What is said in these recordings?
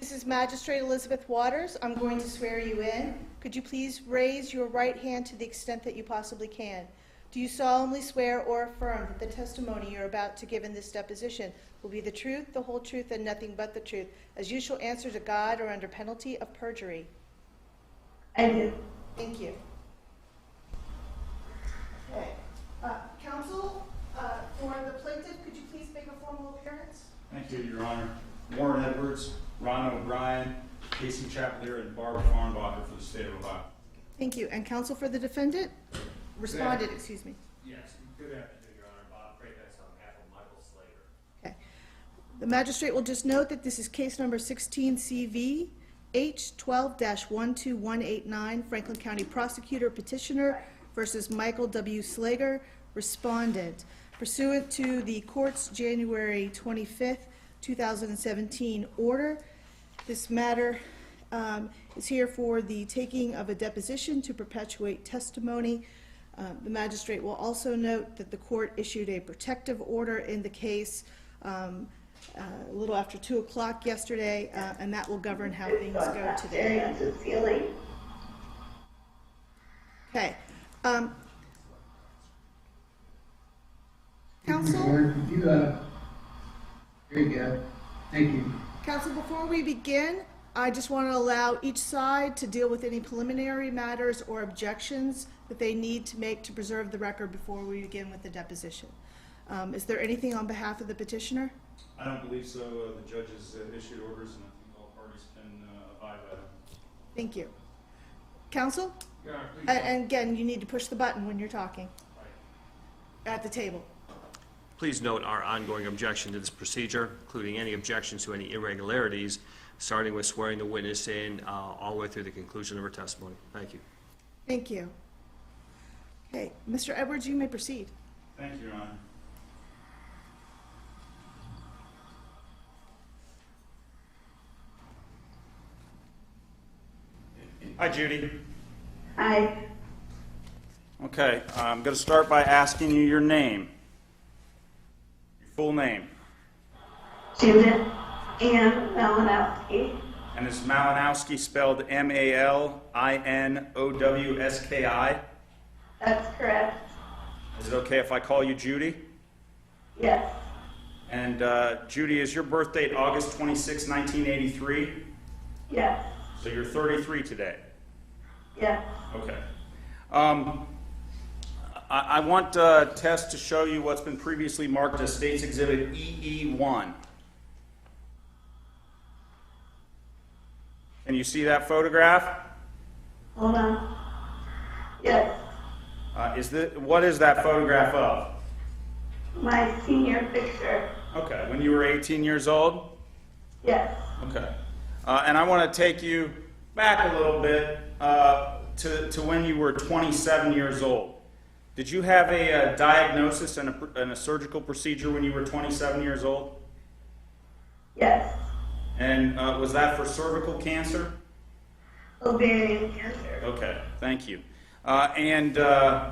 This is Magistrate Elizabeth Waters. I'm going to swear you in. Could you please raise your right hand to the extent that you possibly can? Do you solemnly swear or affirm that the testimony you're about to give in this deposition will be the truth, the whole truth, and nothing but the truth, as you shall answer to God or under penalty of perjury? I do. Thank you. Okay. Counsel, for the plaintiff, could you please make a formal appearance? Thank you, Your Honor. Warren Edwards, Ron O'Brien, Casey Chapelier, and Barbara Farnbacher for the state of Ohio. Thank you. And counsel for the defendant? Responded, excuse me. Yes, good afternoon, Your Honor. Bob Kratos on behalf of Michael Slater. Okay. The magistrate will just note that this is case number 16 CV H12-12189, Franklin County Prosecutor Petitioner versus Michael W. Slager, Respondent. Pursuant to the court's January 25th, 2017 order, this matter is here for the taking of a deposition to perpetuate testimony. The magistrate will also note that the court issued a protective order in the case a little after 2 o'clock yesterday, and that will govern how things go today. Okay. Counsel? Very good. Thank you. Counsel, before we begin, I just want to allow each side to deal with any preliminary matters or objections that they need to make to preserve the record before we begin with the deposition. Is there anything on behalf of the petitioner? I don't believe so. The judge has issued orders, and I think all parties can abide by them. Thank you. Counsel? Your Honor, please. And again, you need to push the button when you're talking at the table. Please note our ongoing objection to this procedure, including any objections to any irregularities, starting with swearing the witness in all the way through the conclusion of her testimony. Thank you. Thank you. Okay, Mr. Edwards, you may proceed. Thank you, Your Honor. Hi, Judy. Hi. Okay, I'm going to start by asking you your name. Your full name. Judy Malinowski. And is Malinowski spelled M-A-L-I-N-O-W-S-K-I? That's correct. Is it okay if I call you Judy? Yes. And Judy, is your birth date August 26, 1983? Yes. So you're 33 today? Yes. Okay. I want Tess to show you what's been previously marked as State's Exhibit EE1. Can you see that photograph? Hold on. Yes. What is that photograph of? My senior picture. Okay, when you were 18 years old? Yes. Okay. And I want to take you back a little bit to when you were 27 years old. Did you have a diagnosis and a surgical procedure when you were 27 years old? Yes. And was that for cervical cancer? Ovarian cancer. Okay, thank you. And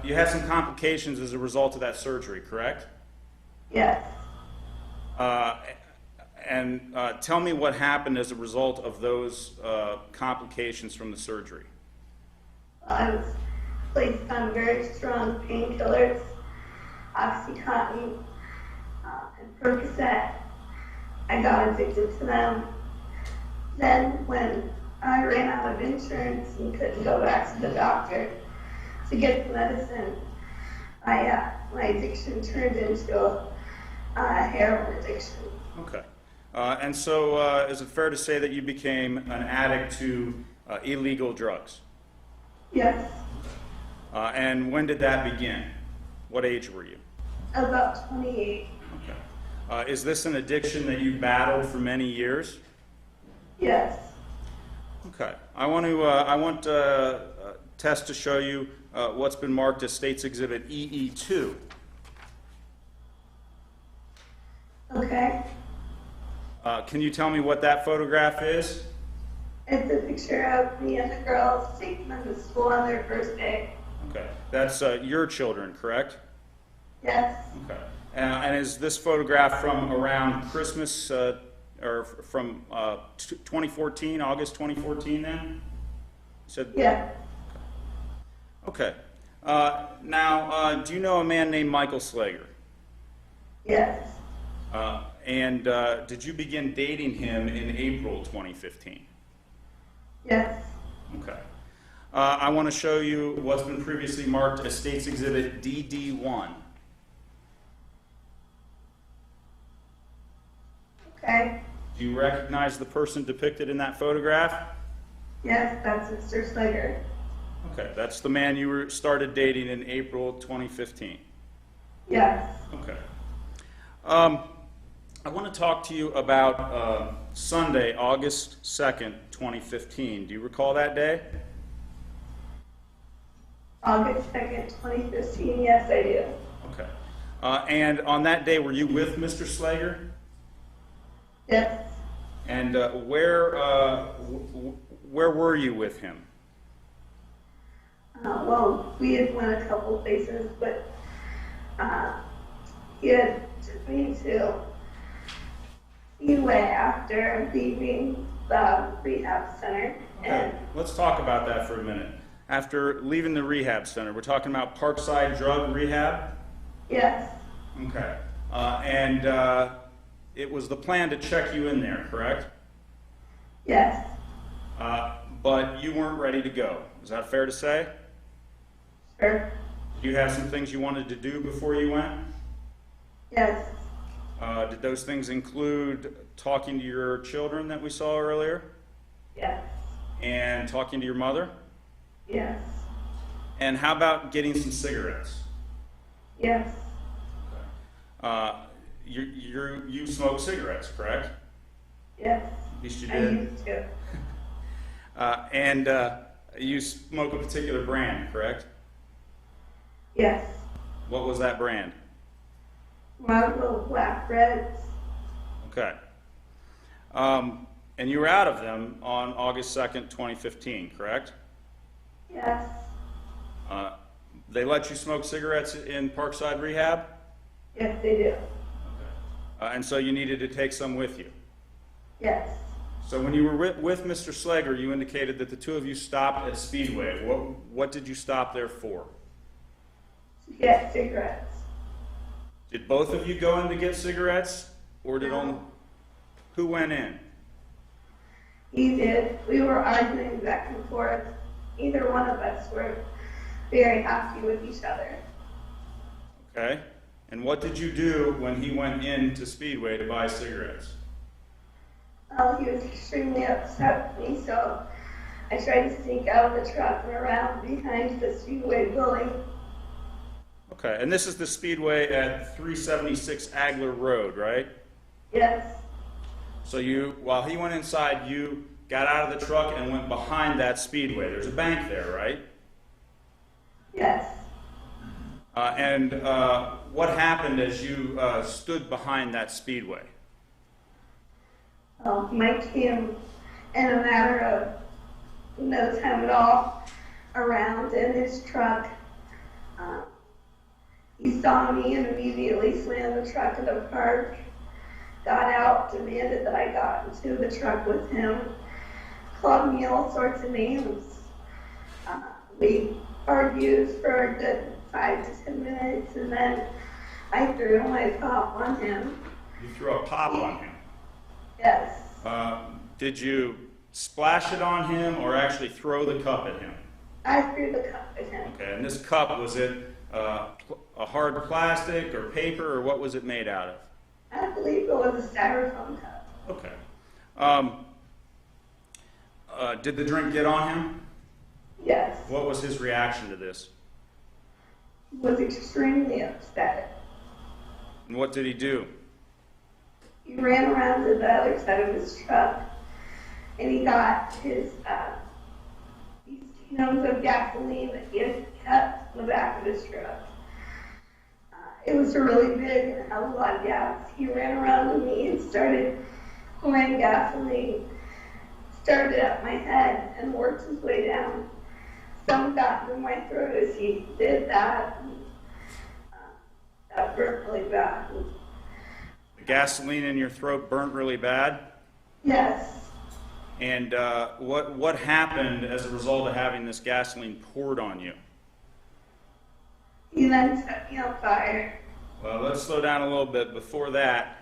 you had some complications as a result of that surgery, correct? Yes. And tell me what happened as a result of those complications from the surgery. I was placed on very strong painkillers, Oxycontin, and Percocet. I got addicted to them. Then when I ran out of insurance and couldn't go back to the doctor to get the medicine, my addiction turned into a heroin addiction. Okay. And so is it fair to say that you became an addict to illegal drugs? Yes. And when did that begin? What age were you? About 28. Okay. Is this an addiction that you battled for many years? Yes. Okay. I want Tess to show you what's been marked as State's Exhibit EE2. Okay. Can you tell me what that photograph is? It's a picture of me and the girls taking them to school on their first day. Okay. That's your children, correct? Yes. Okay. And is this photograph from around Christmas or from 2014, August 2014 then? Said, Yeah. okay. Now, do you know a man named Michael Slager? Yes. And did you begin dating him in April 2015? Yes. Okay. I want to show you what's been previously marked as State's Exhibit DD1. Okay. Do you recognize the person depicted in that photograph? Yes, that's Mr. Slager. Okay, that's the man you started dating in April 2015. Yes. Okay. I want to talk to you about Sunday, August 2nd, 2015. Do you recall that day? August 2nd, 2015. Yes, I do. Okay. And on that day, were you with Mr. Slager? Yes. And where were you with him? Well, we had went a couple places, but he had took me to Speedway after leaving the rehab center. Okay, let's talk about that for a minute. After leaving the rehab center, we're talking about Parkside Drug Rehab? Yes. Okay. And it was the plan to check you in there, correct? Yes. But you weren't ready to go. Is that fair to say? Sure. Do you have some things you wanted to do before you went? Yes. Did those things include talking to your children that we saw earlier? Yes. And talking to your mother? Yes. And how about getting some cigarettes? Yes. You smoke cigarettes, correct? Yes. At least you I did. used to. And you smoke a particular brand, correct? Yes. What was that brand? Marlboro Black Reds. Okay. And you were out of them on August 2nd, 2015, correct? Yes. They let you smoke cigarettes in Parkside Rehab? Yes, they do. And so you needed to take some with you. Yes. So when you were with Mr. Slager, you indicated that the two of you stopped at Speedway. What did you stop there for? To get cigarettes. Did both of you go in to get cigarettes? Or did No. only... Who went in? He did. We were arguing back and forth. Either one of us were very happy with each other. Okay. And what did you do when he went in to Speedway to buy cigarettes? He was extremely upset with me, so I tried to sneak out of the truck and around behind the Speedway building. Okay. And this is the Speedway at 376 Agler Road, right? Yes. So while he went inside, you got out of the truck and went behind that Speedway. There's a bank there, right? Yes. And what happened as you stood behind that Speedway? Mike came in a matter of no time at all around in his truck. He saw me and immediately slammed the truck in the park, got out, demanded that I got into the truck with him, called me all sorts of names. We argued for a good 5 to 10 minutes, and then I threw my pop on him. You threw a pop on him. Yes. Did you splash it on him or actually throw the cup at him? I threw the cup at him. Okay, and this cup, was it a hard plastic or paper, or what was it made out of? I believe it was a styrofoam cup. Okay. Did the drink get on him? Yes. What was his reaction to this? He was extremely upset. And what did he do? He ran around to the other side of his truck, and he got his these cans of gasoline that he had kept in the back of his truck. It was really big and had a lot of gas. He ran around to me and started pouring gasoline, started up my head and worked his way down. Some got in my throat as he did that. And, that burnt really bad. The gasoline in your throat burnt really bad? Yes. And what happened as a result of having this gasoline poured on you? He then set me on fire. Well, let's slow down a little bit. Before that,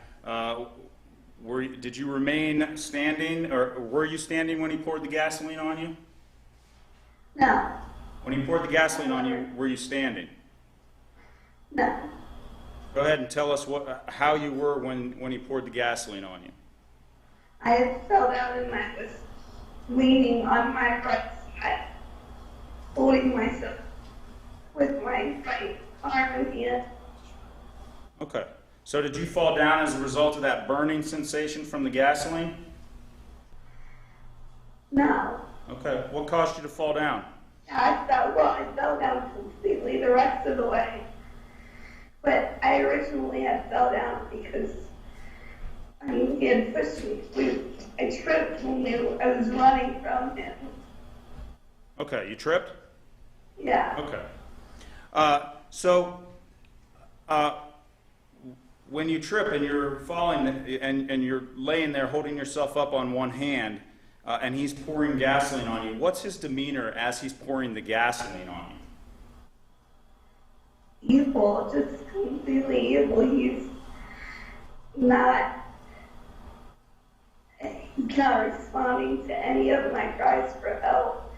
did you remain standing, or were you standing when he poured the gasoline on you? No. When he poured the gasoline on you, were you standing? No. Go ahead and tell us how you were when he poured the gasoline on you. I had fell down and I was leaning on my right side, holding myself with my right arm and hand. Okay. So did you fall down as a result of that burning sensation from the gasoline? No. Okay. What caused you to fall down? I fell down completely the rest of the way. But I originally had fell down because he had pushed me. I tripped when I was running from him. Okay. You tripped? Yeah. Okay. When you trip and you're falling and you're laying there holding yourself up on one hand, and he's pouring gasoline on you, what's his demeanor as he's pouring the gasoline on you? Evil, just completely evil. He's not responding to any of my cries for help.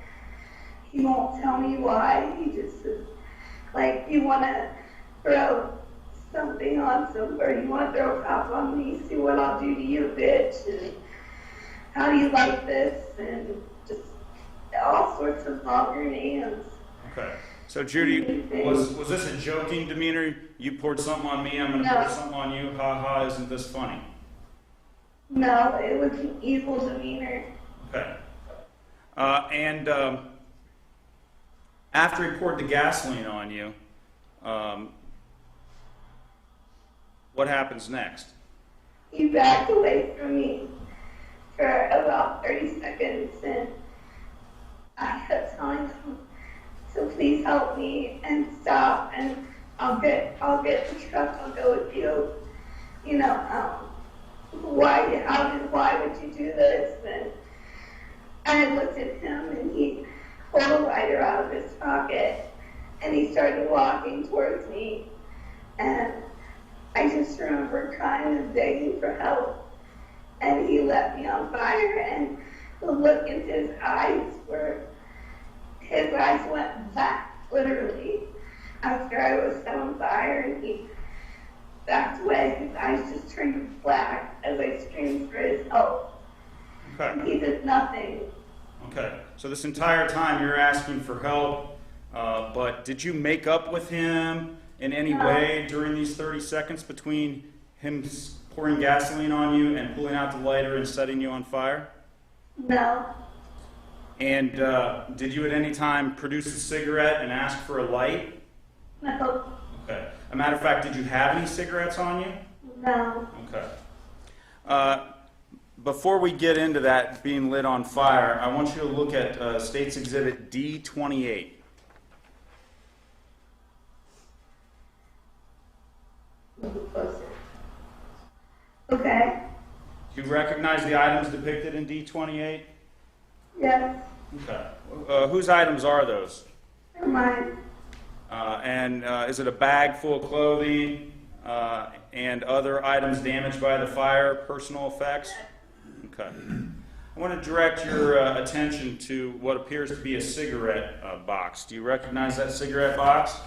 He won't tell me why. He just is like, you want to throw something on somebody, you want to throw a cop on me, see what I'll do to you, bitch, and how do you like this, and just all sorts of vulgar names. Okay. So Judy, was this a joking demeanor? You poured something on me, I'm going to No. pour something on you. Ha ha! Isn't this funny? No, it was an evil demeanor. Okay. After he poured the gasoline on you, what happens next? He backed away from me for about 30 seconds, and I kept telling him to please help me and stop, and I'll get the truck, I'll go with you. You know, why would you do this? And I looked at him, and he pulled a lighter out of his pocket, and he started walking towards me, and I just remember crying and begging for help, and he let me on fire, and the look in his eyes went black, literally, after I was set on fire, and he backed away. His eyes just turned black as I screamed for his help. Okay. He did nothing. Okay. So this entire time you're asking for help, but did you make up with him in any way during these 30 seconds between him pouring gasoline on you and pulling out the lighter and setting you on fire? No. And did you at any time produce a cigarette and ask for a light? No. Okay. As a matter of fact, did you have any cigarettes on you? No. Okay. Before we get into that being lit on fire, I want you to look at State's Exhibit D28. Okay. Do you recognize the items depicted in D28? Yes. Okay. Whose items are those? Never mind. Is it a bag full of clothing and other items damaged by the fire, personal effects? Okay. I want to direct your attention to what appears to be a cigarette box. Do you recognize that cigarette box?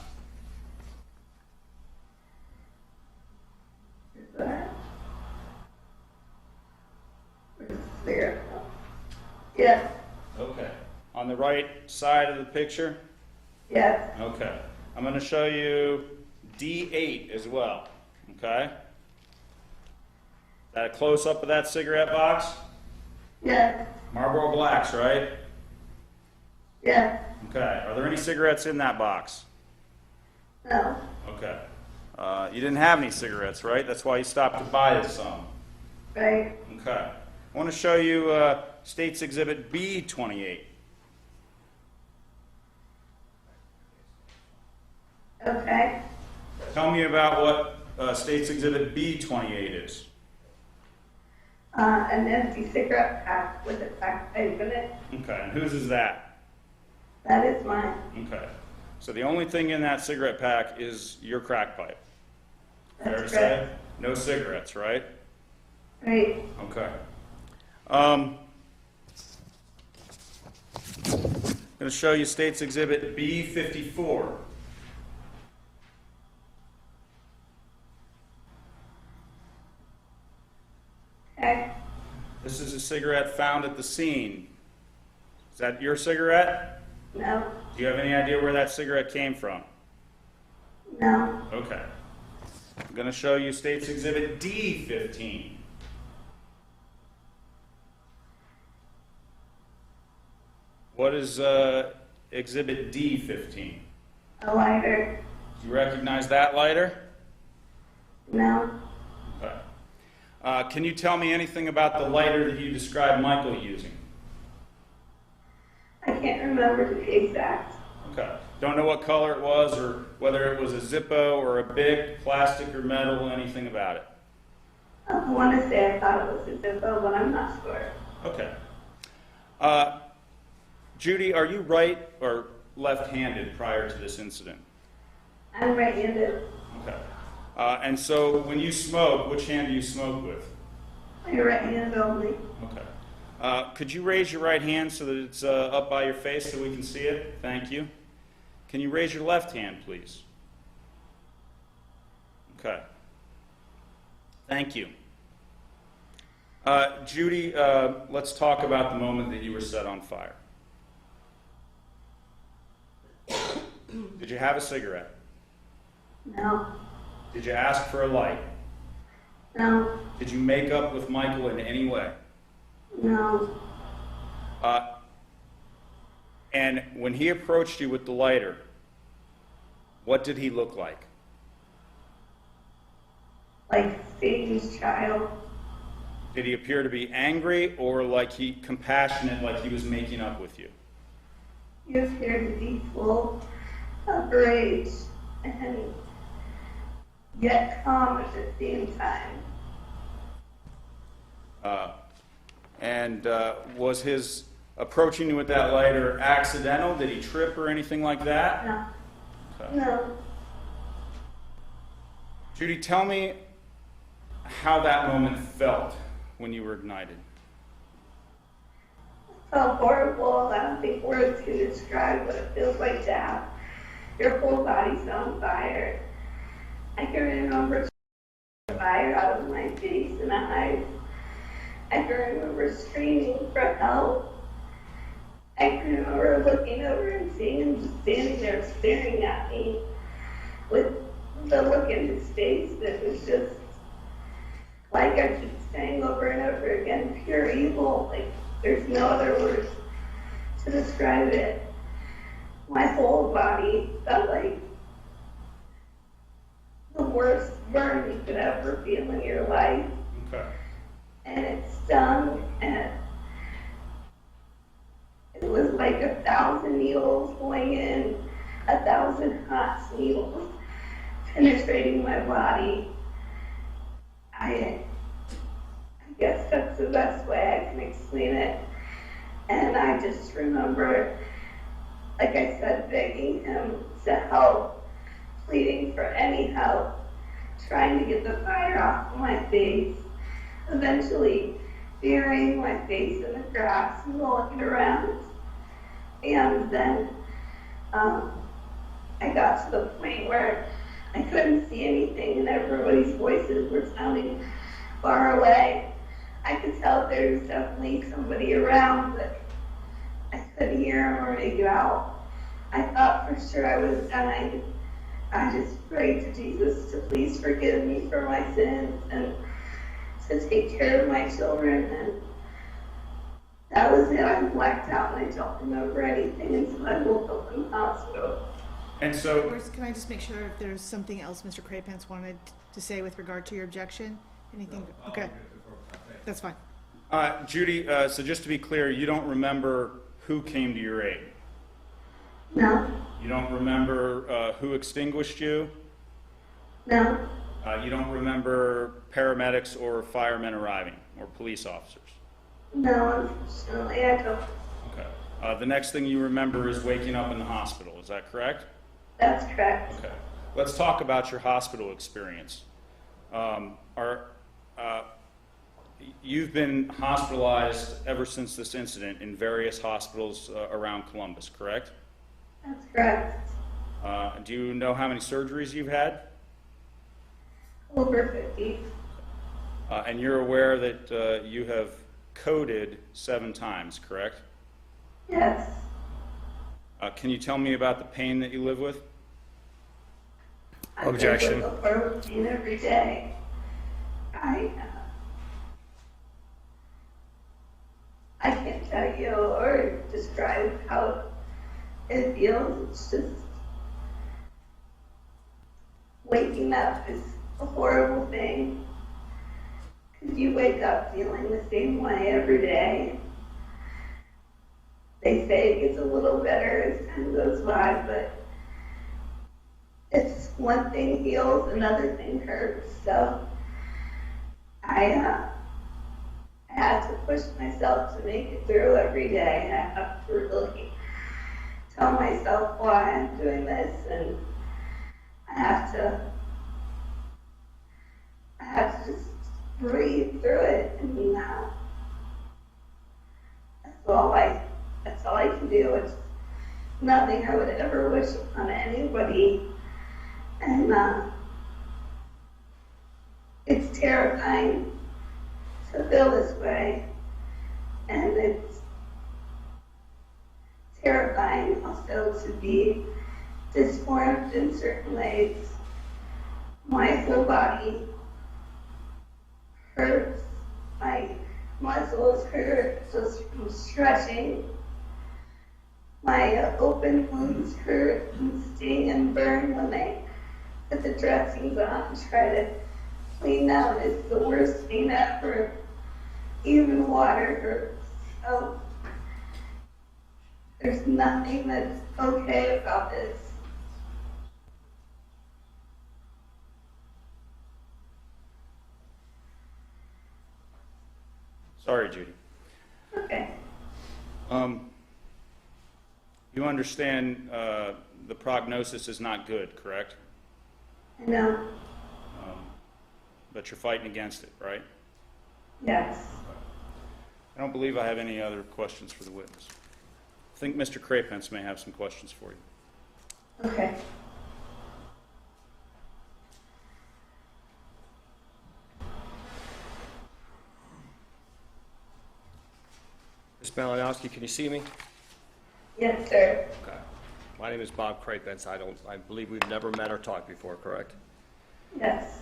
Is that? Where's the cigarette? Yes. Okay. On the right side of the picture? Yes. Okay. I'm going to show you D8 as well. Okay? Is that a close-up of that cigarette box? Yes. Marlboro Blacks, right? Yes. Okay. Are there any cigarettes in that box? No. Okay. You didn't have any cigarettes, right? That's why you stopped to buy some. Right. Okay. I want to show you State's Exhibit B28. Okay. Tell me about what State's Exhibit B28 is. An empty cigarette pack with a crack pipe in it. Okay, and whose is that? That is mine. Okay. So the only thing in that cigarette pack is your crack pipe. Fair to That's say? correct. No cigarettes, right? Right. Okay. Going to show you State's Exhibit B54. Okay. This is a cigarette found at the scene. Is that your cigarette? No. Do you have any idea where that cigarette came from? No. Okay. I'm going to show you State's Exhibit D15. What is Exhibit D15? A lighter. Do you recognize that lighter? No. Okay. Can you tell me anything about the lighter that you described Michael using? I can't remember to be exact. Okay. Don't know what color it was or whether it was a Zippo or a Bic, plastic or metal, anything about it? I want to say I thought it was a Zippo, but I'm not sure. Okay. Judy, are you right or left-handed prior to this incident? I'm right-handed. Okay. And so when you smoke, which hand do you smoke with? My right hand only. Okay. Could you raise your right hand so that it's up by your face so we can see it? Thank you. Can you raise your left hand, please? Okay. Thank you. Judy, let's talk about the moment that you were set on fire. Did you have a cigarette? No. Did you ask for a light? No. Did you make up with Michael in any way? No. And when he approached you with the lighter, what did he look like? Like Satan's child. Did he appear to be angry or like compassionate, like he was making up with you? He appeared to be full of rage and yet calm at the same time. Was his approaching you with that lighter accidental? Did he trip or anything like that? No. Okay. No. Judy, tell me how that moment felt when you were ignited. It felt horrible. I don't think words can describe what it feels like to have your whole body's on fire. I can remember fire out of my face and eyes. I can remember screaming for help. I can remember looking over and seeing him just standing there staring at me with the look in his face that was just, like I keep saying over and over again, pure evil. Like, there's no other words to describe it. My whole body felt like the worst burn you could ever feel in your life. Okay. And it stung, and it was like 1,000 needles going in, 1,000 hot needles penetrating my body. I guess that's the best way I can explain it. And I just remember, like I said, begging him to help, pleading for any help, trying to get the fire off of my face, eventually burying my face in the grass and looking around. And then I got to the point where I couldn't see anything and everybody's voices were sounding far away. I could tell there was definitely somebody around, but I couldn't hear him or make it out. I thought for sure I was dying. I just prayed to Jesus to please forgive me for my sins and to take care of my children, and that was it. I blacked out and I don't remember anything until I woke up in the hospital. And so, First, can I just make sure if there's something else Mr. Craypants wanted to say with regard to your objection? Anything? Okay, that's fine. Judy, so just to be clear, you don't remember who came to your aid? No. You don't remember who extinguished you? No. You don't remember paramedics or firemen arriving? or police officers? No, unfortunately, I don't. Okay. The next thing you remember is waking up in the hospital. Is that correct? That's correct. Okay. Let's talk about your hospital experience. You've been hospitalized ever since this incident in various hospitals around Columbus, correct? That's correct. Do you know how many surgeries you've had? Over 50. And you're aware that you have coded 7 times, correct? Yes. Can you tell me about the pain that you live with? Objection. I live with horrible pain every day. I can't tell you or describe how it feels. It's just waking up is a horrible thing. Because you wake up feeling the same way every day. They say it gets a little better as time goes by, but it's one thing heals, another thing hurts. So I have to push myself to make it through every day. I have to really tell myself why I'm doing this, and I have to just breathe through it. And that's all I can do. It's nothing I would ever wish upon anybody, and it's terrifying to feel this way, and it's terrifying also to be disformed in certain ways. My whole body hurts, my muscles hurt just from stretching, my open wounds hurt and sting and burn when they put the dressings on and try to clean out. It's the worst pain ever. Even water hurts. So there's nothing that's okay about this. Sorry, Judy. Okay. You understand the prognosis is not good, correct? I know. But you're fighting against it, right? Yes. I don't believe I have any other questions for the witness. I think Mr. Crapence may have some questions for you. Okay. Ms. Malinowski, can you see me? Yes, sir. Okay. My name is Bob Crapence. I believe we've never met or talked before, correct? Yes.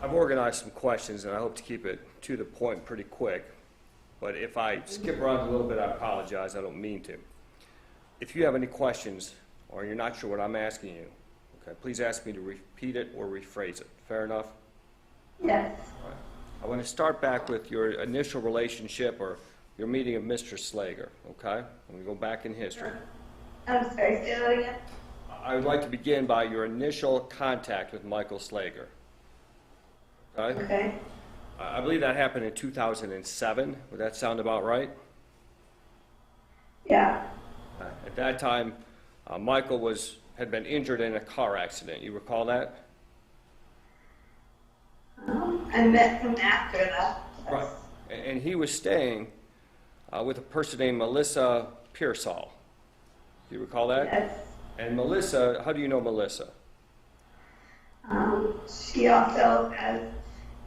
I've organized some questions, and I hope to keep it to the point pretty quick. But if I skip around a little bit, I apologize. I don't mean to. If you have any questions or you're not sure what I'm asking you, okay, please ask me to repeat it or rephrase it. Fair enough? Yes. All right. I want to start back with your initial relationship or your meeting of Mr. Slager, okay? I'm going to go back in history. I'm sorry, say that again? I would like to begin by your initial contact with Michael Slager. Okay? Okay. I believe that happened in 2007. Would that sound about right? Yeah. At that time, Michael had been injured in a car accident. You recall that? I met him after that. Right. And he was staying with a person named Melissa Pearsall. Do you recall that? Yes. And Melissa, how do you know Melissa? She also has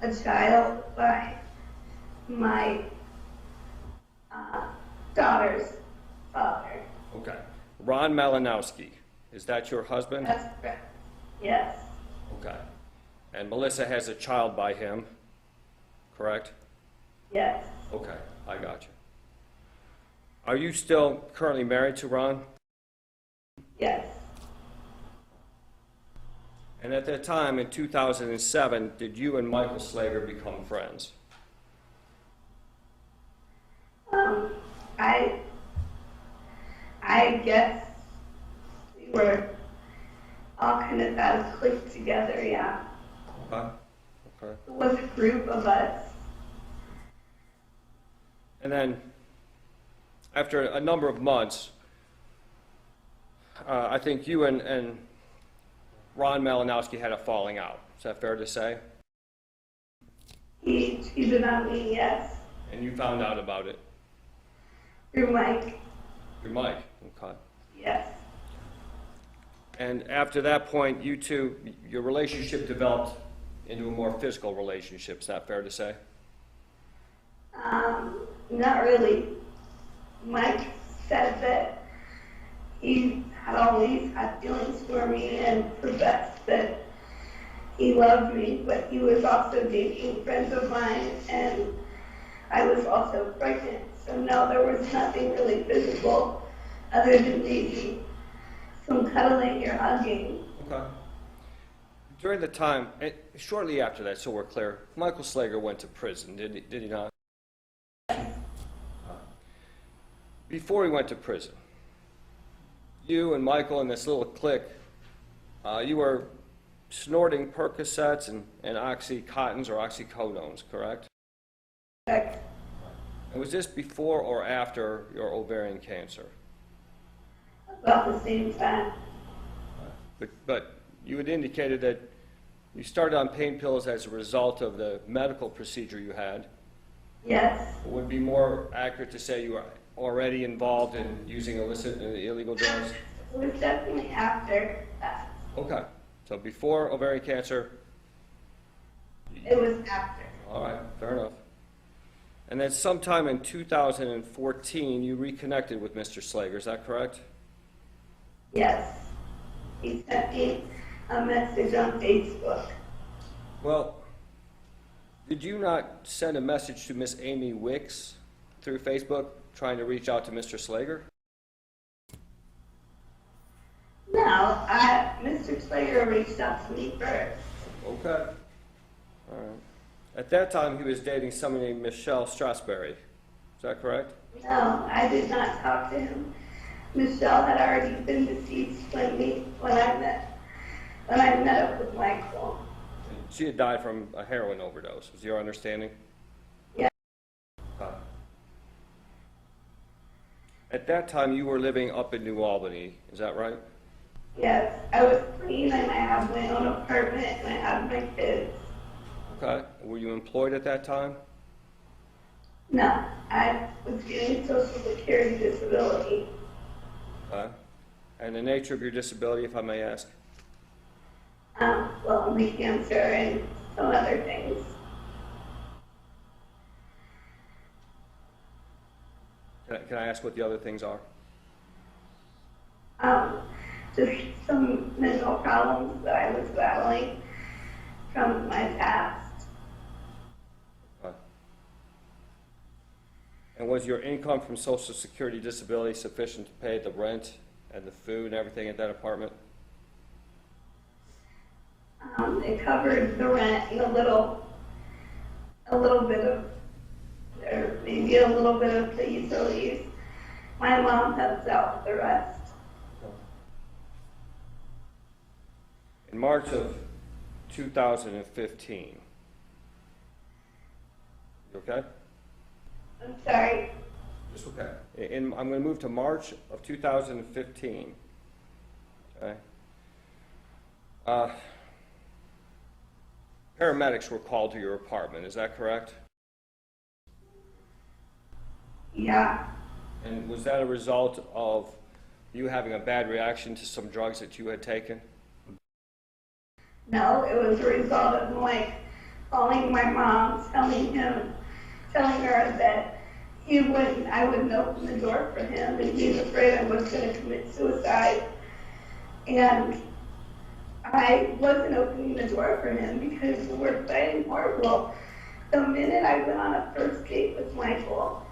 a child by my daughter's father. Okay. Ron Malinowski, is that your husband? That's correct. Yes. Okay. And Melissa has a child by him, correct? Yes. Okay, I got you. Are you still currently married to Ron? Yes. And at that time, in 2007, did you and Michael Slager become friends? I guess we were all kind of got to click together, yeah. Okay. It was a group of us. And then, after a number of months, I think you and Ron Malinowski had a falling out. Is that fair to say? He cheated on me, yes, And you found out about it. through Mike, Your Mike. Okay. yes. And after that point, you two, your relationship developed into a more physical relationship. Is that fair to say? Not really. Mike said that he had always had feelings for me and professed that he loved me, but he was also dating friends of mine, and I was also pregnant. So no, there was nothing really physical other than maybe some cuddling or hugging. Okay. During the time, shortly after that, so we're clear, Michael Slager went to prison, did he not? Before he went to prison, you and Michael and this little clique, you were snorting Percocets and Oxycontins or oxycodones, correct? Correct. And was this before or after your ovarian cancer? About the same time. But you had indicated that you started on pain pills as a result of the medical procedure you had. Yes, It would be more accurate to say you were already involved in using illicit and illegal drugs? it was definitely after that. Okay. So before ovarian cancer, It was after. all right, fair enough. And then sometime in 2014, you reconnected with Mr. Slager, is that correct? Yes. He sent me a message on Facebook. Well, did you not send a message to Miss Amy Wicks through Facebook trying to reach out to Mr. Slager? No, Mr. Slager reached out to me first. Okay. All right. At that time, he was dating somebody named Michelle Strasberry. Is that correct? No, I did not talk to him. Michelle had already been deceased when I met up with Michael. She had died from a heroin overdose, was your understanding? Yeah. At that time, you were living up in New Albany, is that right? Yes, I was clean and I had my own apartment and I had my kids. Okay. Were you employed at that time? No, I was getting Social Security disability. Okay. And the nature of your disability, if I may ask? Lung cancer and some other things. Can I ask what the other things are? Just some mental problems that I was battling from my past. Okay. And was your income from Social Security disability sufficient to pay the rent and the food and everything at that apartment? It covered the rent and a little bit of, or maybe a little bit of the utilities. My mom helps out with the rest. In March of 2015. You okay? I'm sorry. Just okay. I'm going to move to March of 2015. Okay. Paramedics were called to your apartment, is that correct? Yeah. And was that a result of you having a bad reaction to some drugs that you had taken? No, it was a result of Mike calling my mom, telling her that I wouldn't open the door for him, and he was afraid I was going to commit suicide. And I wasn't opening the door for him because we were fighting horrible. The minute I went on a first date with Michael,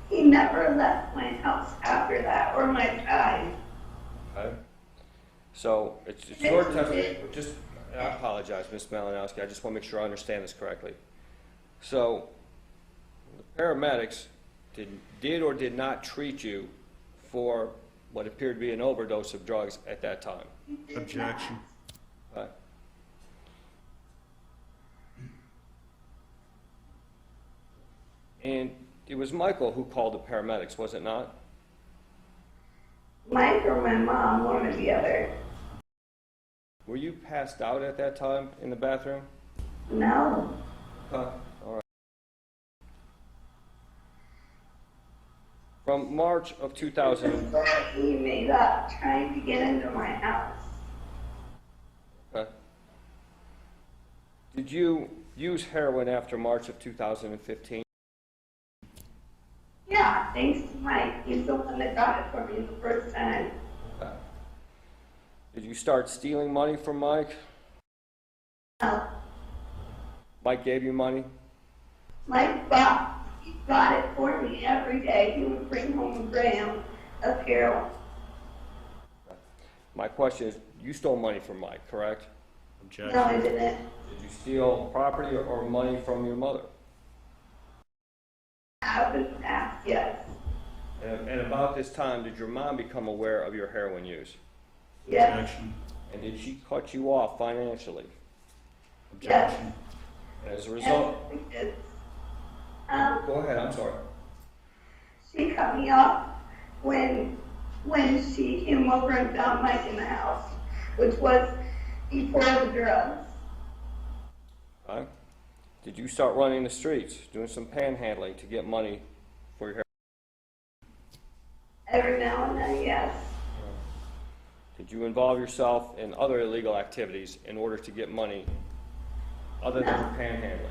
he never left my house after that, or my side. Okay. So it's your testimony. I apologize, Ms. Malinowski. I just want to make sure I understand this correctly. So the paramedics did or did not treat you for what appeared to be an overdose of drugs at that time? Objection. Okay. And it was Michael who called the paramedics, was it not? Mike or my mom, one or the other. Were you passed out at that time in the bathroom? No. All right. From March of 2000. He made up trying to get into my house. Okay. Did you use heroin after March of 2015? Yeah, thanks to Mike. He's the one that got it for me the first time. Okay. Did you start stealing money from Mike? No. Mike gave you money? Mike bought it for me every day. He would bring home a gram of heroin. My question is, you stole money from Mike, correct? No, I didn't. Did you steal property or money from your mother? I was asked, yes. And about this time, did your mom become aware of your heroin use? Yes. And did she cut you off financially? Yes. And as a result, And go ahead, I'm sorry. she cut me off when she came over and found Mike in the house, which was before the drugs. All right. Did you start running the streets, doing some panhandling to get money for your heroin? Every now and then, yes. Did you involve yourself in other illegal activities in order to get money other than panhandling?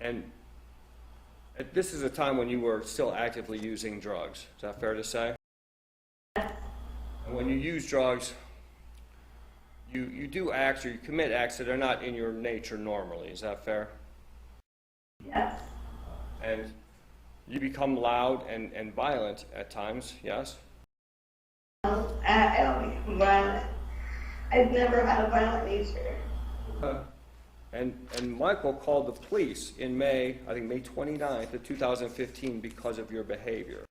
And this is a time when you were still actively using drugs. Is that fair to say? Yes. And when you use drugs, you do acts or you commit acts that are not in your nature normally. Is that fair? Yes. And you become loud and violent at times, yes? I don't become violent. I've never had a violent nature. And Michael called the police in May, I think May 29th of 2015 because of your behavior.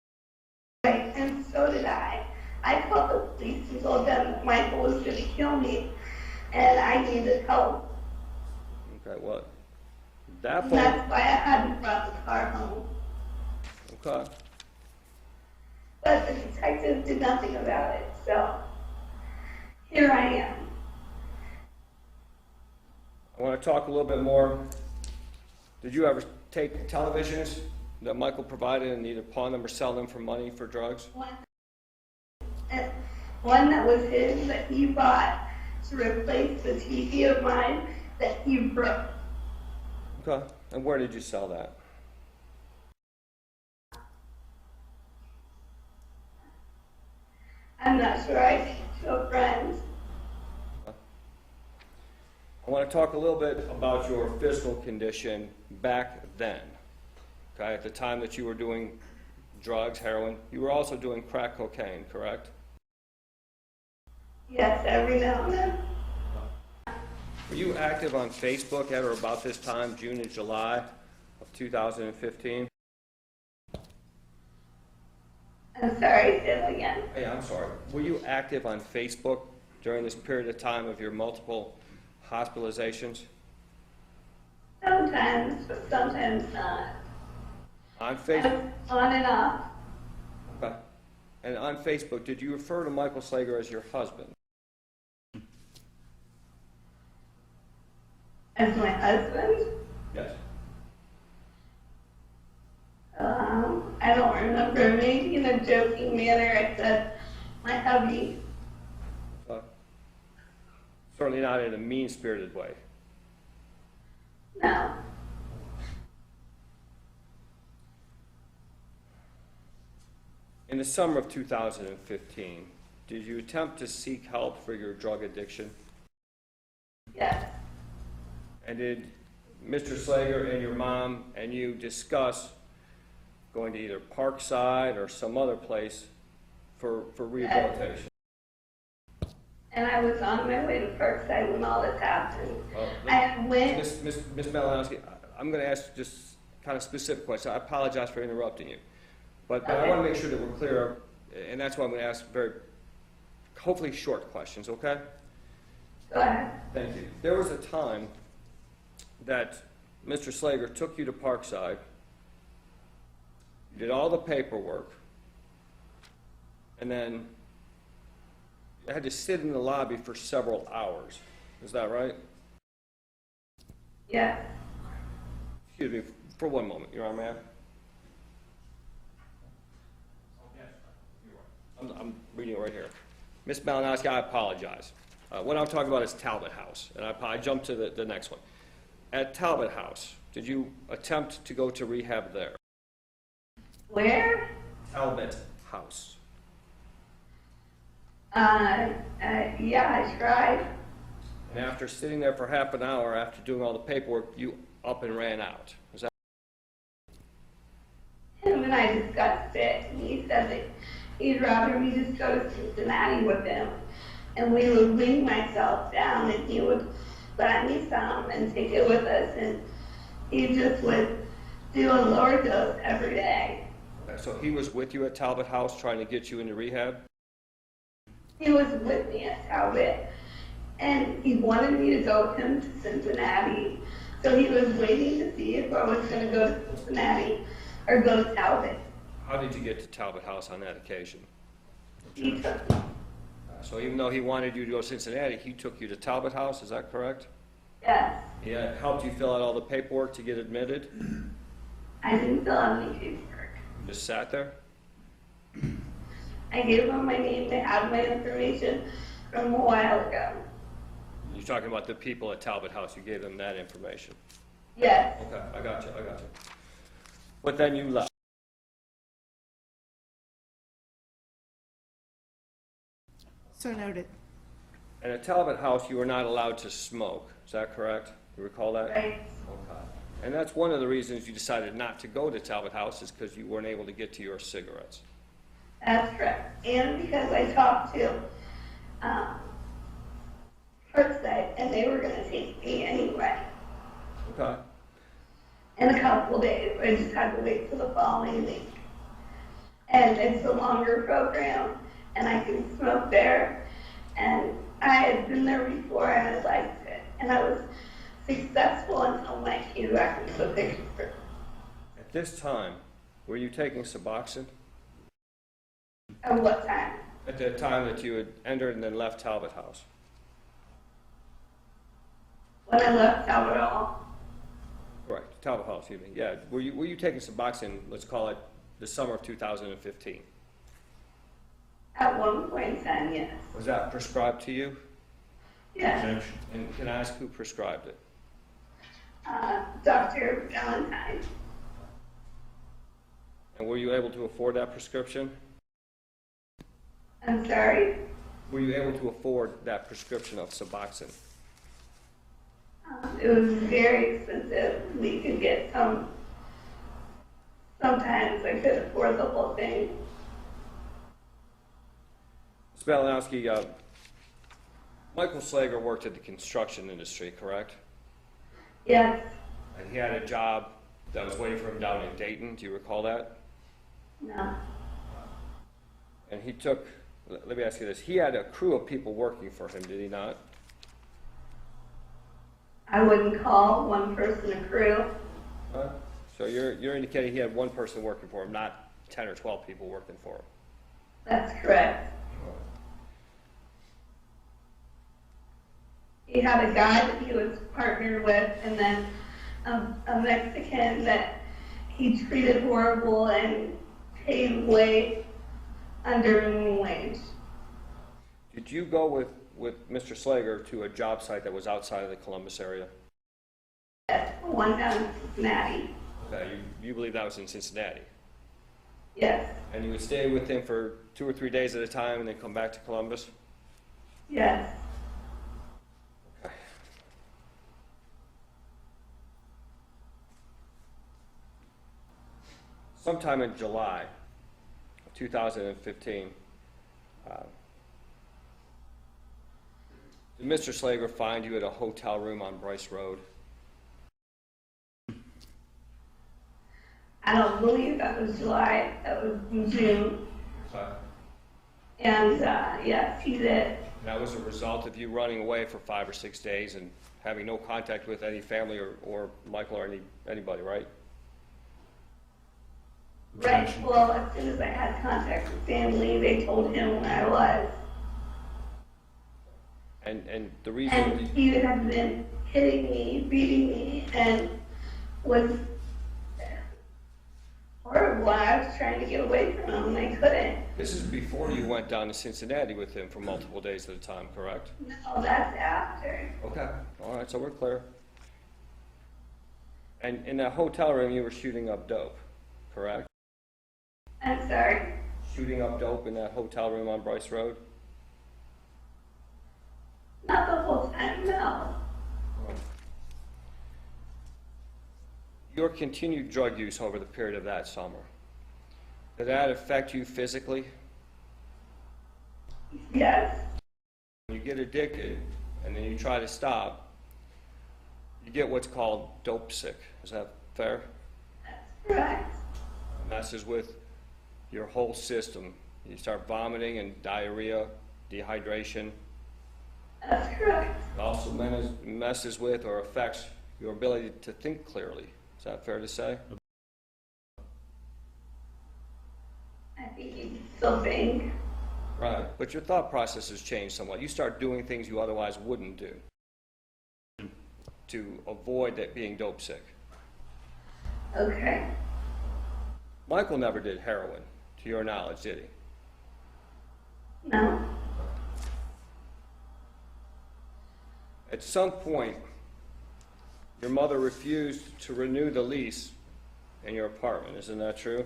Right, and so did I. I called the police and told them that Michael was going to kill me, and I needed help. Okay, well, that And point, that's why I hadn't brought the car home. okay. But the detectives did nothing about it, so here I am. I want to talk a little bit more. Did you ever take televisions that Michael provided and either pawn them or sell them for money for drugs? One that was his that he bought to replace the TV of mine that he broke. Okay, and where did you sell that? I'm not sure. I gave it to a friend. I want to talk a little bit about your physical condition back then. Okay, at the time that you were doing drugs, heroin, you were also doing crack cocaine, correct? Yes, every now and then. Were you active on Facebook at or about this time, June and July of 2015? I'm sorry, say that again. Hey, I'm sorry. Were you active on Facebook during this period of time of your multiple hospitalizations? Sometimes, but sometimes not. On Facebook? On and off. Okay. And on Facebook, did you refer to Michael Slager as your husband? As my husband? Yes. I don't remember. Maybe in a joking manner I said, my hubby. Certainly not in a mean-spirited way. No. In the summer of 2015, did you attempt to seek help for your drug addiction? Yes. And did Mr. Slager and your mom and you discuss going to either Parkside or some other place for rehabilitation? And I was on my way to Parkside when all this happened. Oh, I went. Miss Malinowski, I'm going to ask just kind of specific questions. I apologize for interrupting you. But I want to make sure that we're clear, and that's why I'm going to ask very, hopefully short questions, okay? Go ahead. Thank you. There was a time that Mr. Slager took you to Parkside, you did all the paperwork, and then you had to sit in the lobby for several hours. Is that right? Yes. Excuse me for one moment, Your Honor, ma'am. I'm reading it right here. Ms. Malinowski, I apologize. What I'm talking about is Talbot House, and I jumped to the next one. At Talbot House, did you attempt to go to rehab there? Where? Talbot House. Yeah, I tried. And after sitting there for half an hour, after doing all the paperwork, you up and ran out. Is that? Him and I discussed it, and he said that he'd rather me just go to Cincinnati with him, and we would wing myself down, and he would let me some and take it with us, and he just would do a lower dose every day. Okay, so he was with you at Talbot House trying to get you into rehab? He was with me at Talbot, and he wanted me to go with him to Cincinnati. So he was waiting to see if I was going to go to Cincinnati or go to Talbot. How did you get to Talbot House on that occasion? He took me. So even though he wanted you to go to Cincinnati, he took you to Talbot House, is that correct? Yes. He helped you fill out all the paperwork to get admitted? I didn't fill out any paperwork. You just sat there? I gave them my name. They had my information from a while ago. You're talking about the people at Talbot House, you gave them that information? Yes. Okay, I got you. But then you left. So noted. And at Talbot House, you were not allowed to smoke, is that correct? You recall that? Right. Okay. And that's one of the reasons you decided not to go to Talbot House is because you weren't able to get to your cigarettes. That's correct. And because I talked to Parkside, and they were going to take me anyway. Okay. In a couple of days. I just had to wait till the following week. And it's a longer program, and I can smoke there. And I had been there before, and I liked it. And I was successful until my came back into the picture. At this time, were you taking Suboxone? At what time? At the time that you had entered and then left Talbot House? When I left Talbot. Correct, Talbot House, excuse me. Yeah, were you taking Suboxone, let's call it the summer of 2015? At one point in time, yes. Was that prescribed to you? Yes. And can I ask who prescribed it? Dr. Valentine. And were you able to afford that prescription? I'm sorry. Were you able to afford that prescription of Suboxone? It was very expensive. We could get sometimes I could afford the whole thing. Ms. Malinowski, Michael Slager worked at the construction industry, correct? Yes. And he had a job that was waiting for him down in Dayton. Do you recall that? No. And he took, let me ask you this, he had a crew of people working for him, did he not? I wouldn't call one person a crew. So you're indicating he had one person working for him, not 10 or 12 people working for him? That's correct. He had a guy that he was partnered with, and then a Mexican that he treated horrible and paid way under minimum wage. Did you go with Mr. Slager to a job site that was outside of the Columbus area? Yes, one down in Cincinnati. You believe that was in Cincinnati? Yes. And you would stay with him for 2 or 3 days at a time and then come back to Columbus? Yes. Okay. Sometime in July of 2015, did Mr. Slager find you at a hotel room on Bryce Road? I don't believe that was July. That was in June. Okay. And yes, he did. That was a result of you running away for 5 or 6 days and having no contact with any family or Michael or anybody, right? Right, well, as soon as I had contact with family, they told him where I was. And the reason And he had been hitting me, beating me, and was horrible. I was trying to get away from him, and I couldn't. this is before you went down to Cincinnati with him for multiple days at a time, correct? No, that's after. Okay, all right, so we're clear. And in that hotel room, you were shooting up dope, correct? I'm sorry. Shooting up dope in that hotel room on Bryce Road? Not the whole time, no. Your continued drug use over the period of that summer, did that affect you physically? Yes, When you get addicted and then you try to stop, you get what's called dope sick. Is that fair? that's correct. It messes with your whole system. You start vomiting and diarrhea, dehydration. That's correct. It also messes with or affects your ability to think clearly. Is that fair to say? I think you can still think. Right. But your thought process has changed somewhat. You start doing things you otherwise wouldn't do to avoid that being dope sick. Okay. Michael never did heroin, to your knowledge, did he? No. At some point, your mother refused to renew the lease in your apartment. Isn't that true?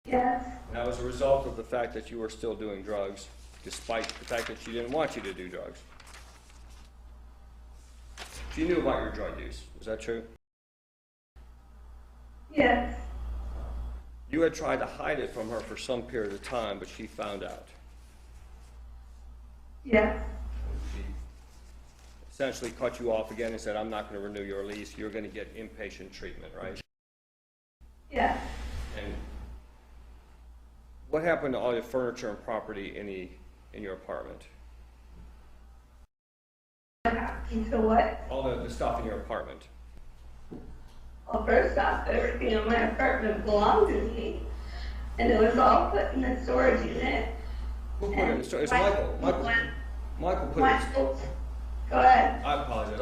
Yes. And that was a result of the fact that you were still doing drugs, despite the fact that she didn't want you to do drugs. She knew about your drug use. Is that true? Yes. You had tried to hide it from her for some period of time, but she found out. Yes. She essentially cut you off again and said, I'm not going to renew your lease. You're going to get inpatient treatment, right? Yes. And what happened to all your furniture and property in your apartment? So what? All the stuff in your apartment. Well, first off, everything in my apartment belonged to me, and it was all put in the storage unit. Who put it in the store? It's Michael. Michael put it in. Michael, go ahead. I apologize.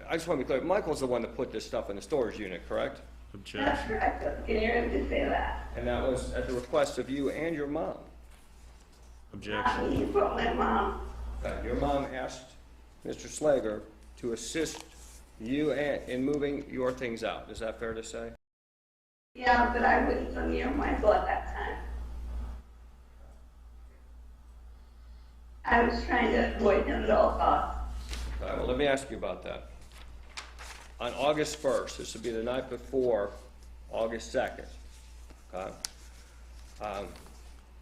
I just want to be clear. Michael's the one that put this stuff in the storage unit, correct? That's correct. I was getting ready to say that. And that was at the request of you and your mom. Not me, but my mom. Your mom asked Mr. Slager to assist you in moving your things out. Is that fair to say? Yeah, but I wouldn't go near Michael at that time. I was trying to avoid him at all costs. Okay, well, let me ask you about that. On August 1st, this would be the night before August 2nd, okay?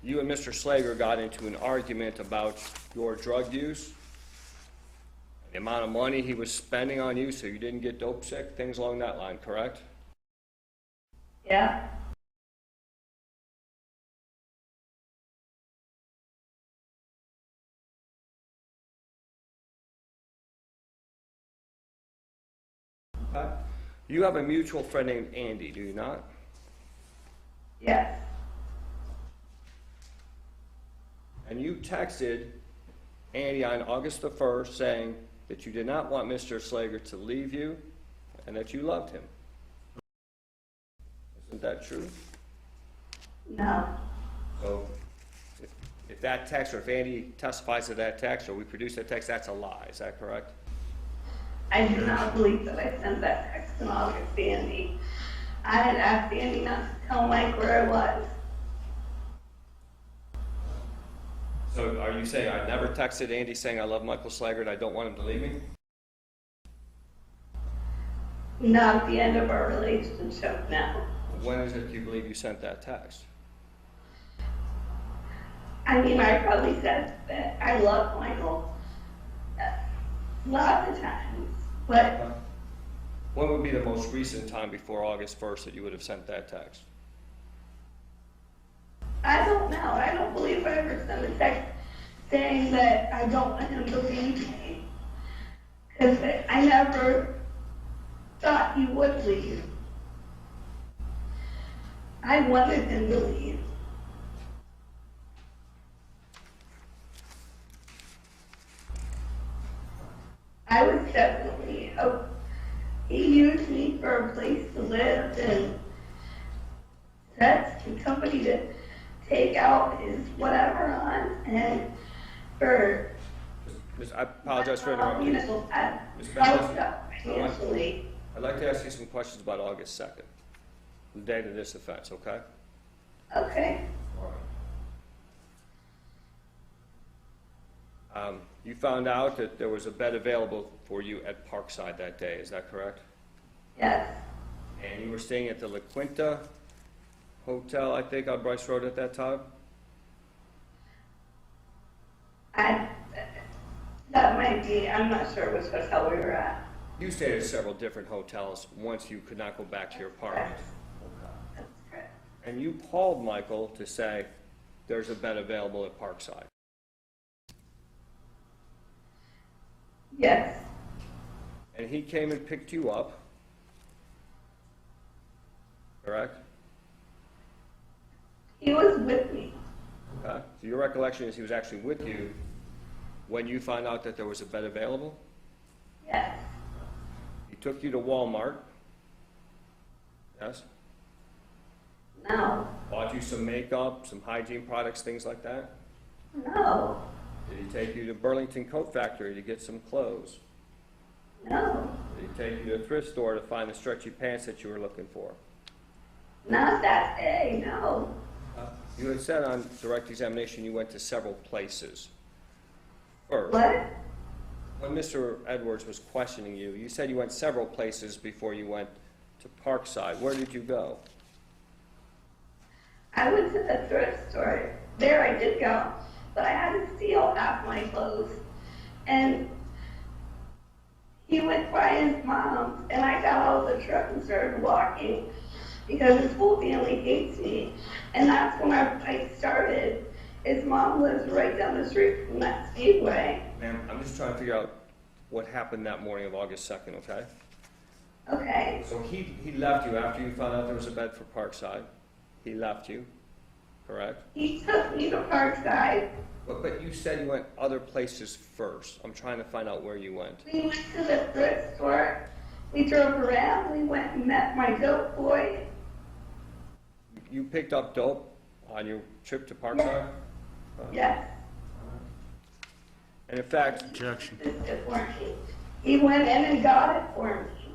You and Mr. Slager got into an argument about your drug use, the amount of money he was spending on you so you didn't get dope sick, things along that line, correct? Yeah. Okay. You have a mutual friend named Andy, do you not? Yes. And you texted Andy on August the 1st saying that you did not want Mr. Slager to leave you and that you loved him. Isn't that true? No. So if that text, or if Andy testifies to that text, or we produce that text, that's a lie. Is that correct? I do not believe that I sent that text in August to Andy. I had asked Andy not to tell Mike where I was. So are you saying I never texted Andy saying I love Michael Slager and I don't want him to leave me? Not at the end of our relationship now. When is it you believe you sent that text? I mean, I probably said that I love Michael lots of times, but When would be the most recent time before August 1st that you would have sent that text? I don't know. I don't believe I ever sent a text saying that I don't want him to leave me. Because I never thought he would leave. I wanted him to leave. I was definitely, he used me for a place to live and that's the company to take out his whatever on and for, I apologize for interrupting. you know, I Ms. helped Malinowski, out financially. I'd like to ask you some questions about August 2nd, the date of this offense, okay? Okay, You found out that there was a bed available for you at Parkside that day, is that correct? yes, And you were staying at the La Quinta Hotel, I think, on Bryce Road at that time? that might be, I'm not sure which hotel we were at. You stayed at several different hotels once you could not go back to your apartment. That's correct. And you called Michael to say, there's a bed available at Parkside. Yes, And he came and picked you up, correct? he was with me. Okay. So your recollection is he was actually with you when you found out that there was a bed available? Yes, He took you to Walmart, yes? no, Bought you some makeup, some hygiene products, things like that? no, Did he take you to Burlington Coat Factory to get some clothes? no, Did he take you to a thrift store to find the stretchy pants that you were looking for? not that day, no. You had said on direct examination you went to several places. First, What? when Mr. Edwards was questioning you, you said you went several places before you went to Parkside. Where did you go? I went to the thrift store. There I did go, but I had to steal half my clothes. And he went by his mom's, and I got out of the truck and started walking because his whole family hates me. And that's when our fight started. His mom lives right down the street from that Speedway. Ma'am, I'm just trying to figure out what happened that morning of August 2nd, okay? Okay, So he left you after you found out there was a bed for Parkside. He left you, correct? he took me to Parkside. But you said you went other places first. I'm trying to find out where you went. We went to the thrift store. We drove around. We went and met my dope boy. You picked up dope on your trip to Parkside? Yes. And in fact, Objection. It for me. He went in and got it for me.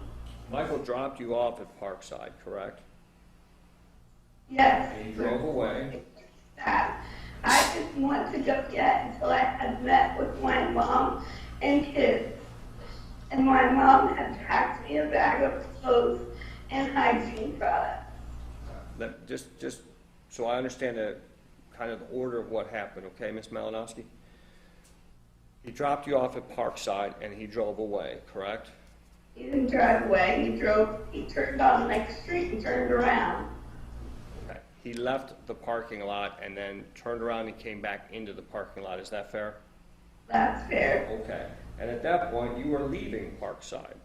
Michael dropped you off at Parkside, correct? Yes. And he drove away. That. I didn't want to go yet until I had met with my mom and kids. And my mom had packed me a bag of clothes and hygiene products. Just so I understand the kind of order of what happened, okay, Ms. Malinowski? He dropped you off at Parkside and he drove away, correct? He didn't drive away. He turned on the next street and turned around. Okay. He left the parking lot and then turned around and came back into the parking lot, is that fair? That's fair. Okay. And at that point, you were leaving Parkside.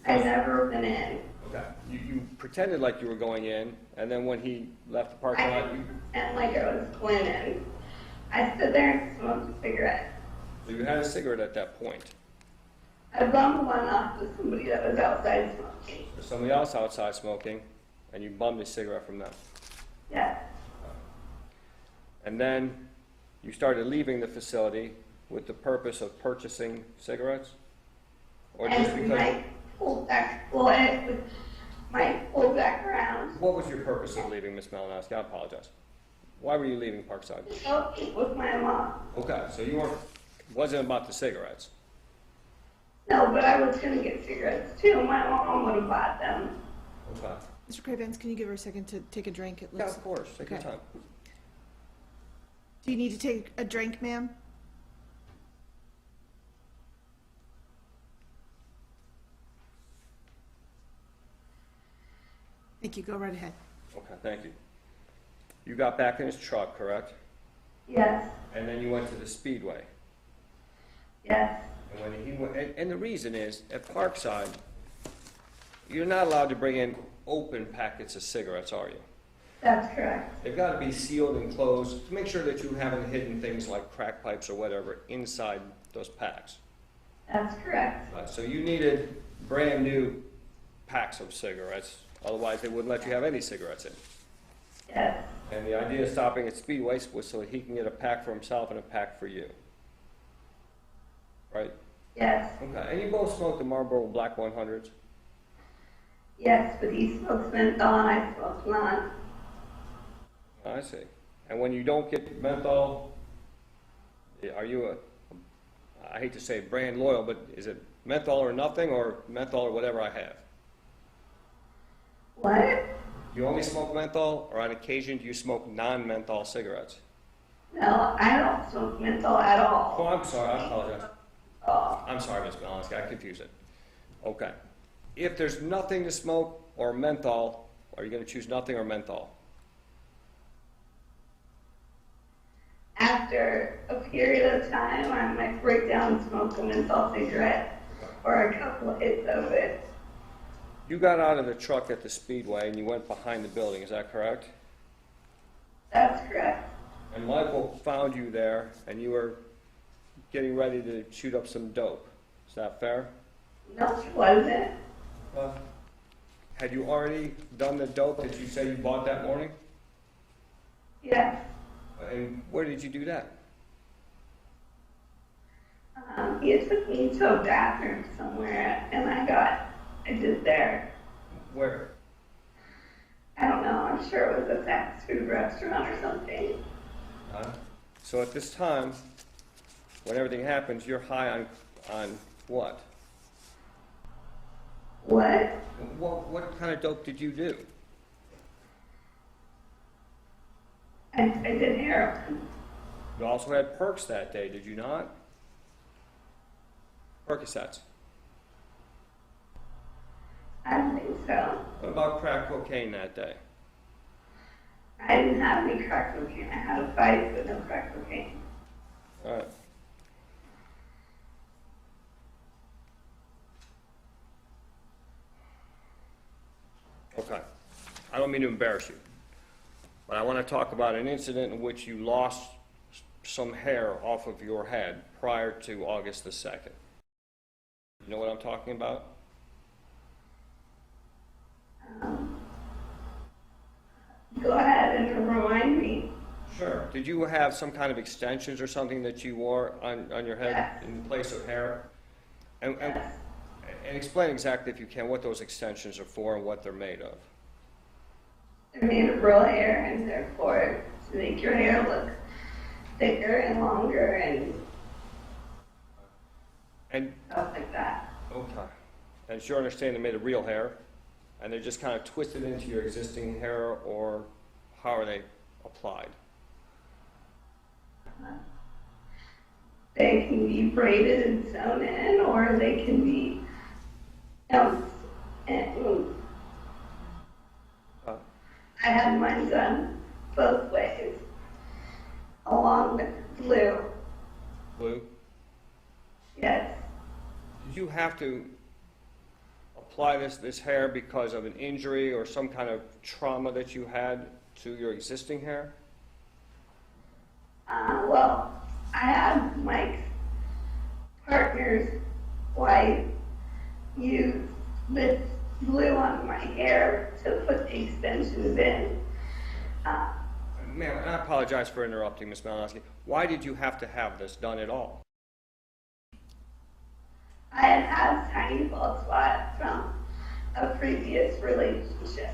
I never went in. Okay. You pretended like you were going in, and then when he left the parking I lot, you, didn't pretend like I was going in. I stood there and smoked a cigarette. so you had a cigarette at that point. I bummed one off with somebody that was outside smoking. There's somebody else outside smoking, and you bummed a cigarette from them. Yes. And then you started leaving the facility with the purpose of purchasing cigarettes? Or just And because, Mike pulled back, Mike pulled back around. what was your purpose of leaving, Ms. Malinowski? I apologize. Why were you leaving Parkside? To go eat with my mom. Okay, so you weren't, wasn't about the cigarettes. No, but I was gonna get cigarettes too. My mom would have bought them. Okay. Mr. Cravens, can you give her a second to take a drink? It Yeah, looks. of course, take your Okay. time. Do you need to take a drink, ma'am? Thank you. Go right ahead. Okay, thank you. You got back in his truck, correct? Yes, And then you went to the Speedway. yes. And when he went, and the reason is, at Parkside, you're not allowed to bring in open packets of cigarettes, are you? That's correct. They've got to be sealed and closed to make sure that you haven't hidden things like crack pipes or whatever inside those packs. That's correct. So you needed brand new packs of cigarettes, otherwise they wouldn't let you have any cigarettes in. Yes. And the idea of stopping at Speedway was so that he can get a pack for himself and a pack for you. Right? Yes. Okay. And you both smoked the Marlboro Black 100s? Yes, but he smokes menthol and I smoke non. I see. And when you don't get menthol, are you I hate to say brand loyal, but is it menthol or nothing, or menthol or whatever I have? What? You only smoke menthol, or on occasion do you smoke non-menthol cigarettes? No, I don't smoke menthol at all. Oh, I'm sorry, I apologize. Oh, I'm sorry, Ms. Malinowski, I confused it. Okay. If there's nothing to smoke or menthol, are you going to choose nothing or menthol? after a period of time, I might break down and smoke a menthol cigarette or a couple of hits of it. You got out of the truck at the Speedway and you went behind the building, is that correct? That's correct. And Michael found you there and you were getting ready to shoot up some dope. Is that fair? No, it wasn't. Had you already done the dope that you say you bought that morning? Yes. And where did you do that? He took me to a bathroom somewhere, and I did there. Where? I don't know, I'm sure it was a fast food restaurant or something. So at this time, when everything happens, you're high on what? What? What kind of dope did you do? I did heroin. You also had perks that day, did you not? Percocets. I don't think so. What about crack cocaine that day? I didn't have any crack cocaine. I had a fight with no crack cocaine. All right. Okay. I don't mean to embarrass you, but I want to talk about an incident in which you lost some hair off of your head prior to August the 2nd. You know what I'm talking about? Go ahead and remind me. Sure. Did you have some kind of extensions or something that you wore on your head Yes. in place of hair? And Yes. explain exactly, if you can, what those extensions are for and what they're made of. They're made of real hair, and they're for to make your hair look thicker and longer and And, stuff like that. okay. And it's your understanding they're made of real hair, and they're just kind of twisted into your existing hair, or how are they applied? They can be braided and sewn in, or they can be and Uh, I had mine done both ways, along with glue. Blue? Yes, Did you have to apply this hair because of an injury or some kind of trauma that you had to your existing hair? well, I had my partner's wife use this glue on my hair to put the extensions in. Ma'am, and I apologize for interrupting, Ms. Malinowski. Why did you have to have this done at all? I had tiny bald spots from a previous relationship.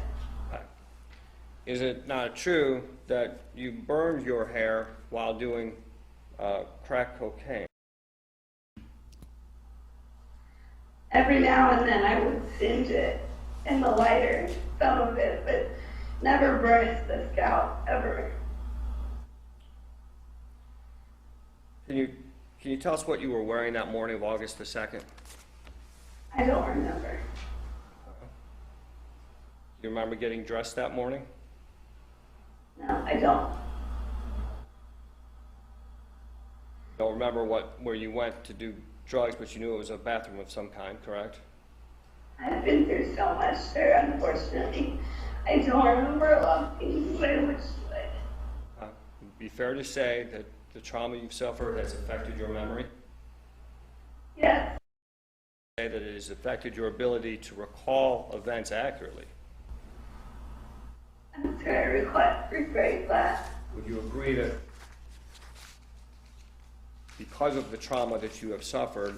Is it not true that you burned your hair while doing crack cocaine? Every now and then I would singe it in the lighter, some of it, but never burnt the scalp, ever. Can you tell us what you were wearing that morning of August the 2nd? I don't remember. You remember getting dressed that morning? No, I don't. Don't remember where you went to do drugs, but you knew it was a bathroom of some kind, correct? I've been through so much, sir, unfortunately. I don't remember a lot of things, but I wish I would. It'd be fair to say that the trauma you've suffered has affected your memory? Yes, Say that it has affected your ability to recall events accurately. I'm sorry, regret that. Would you agree that because of the trauma that you have suffered,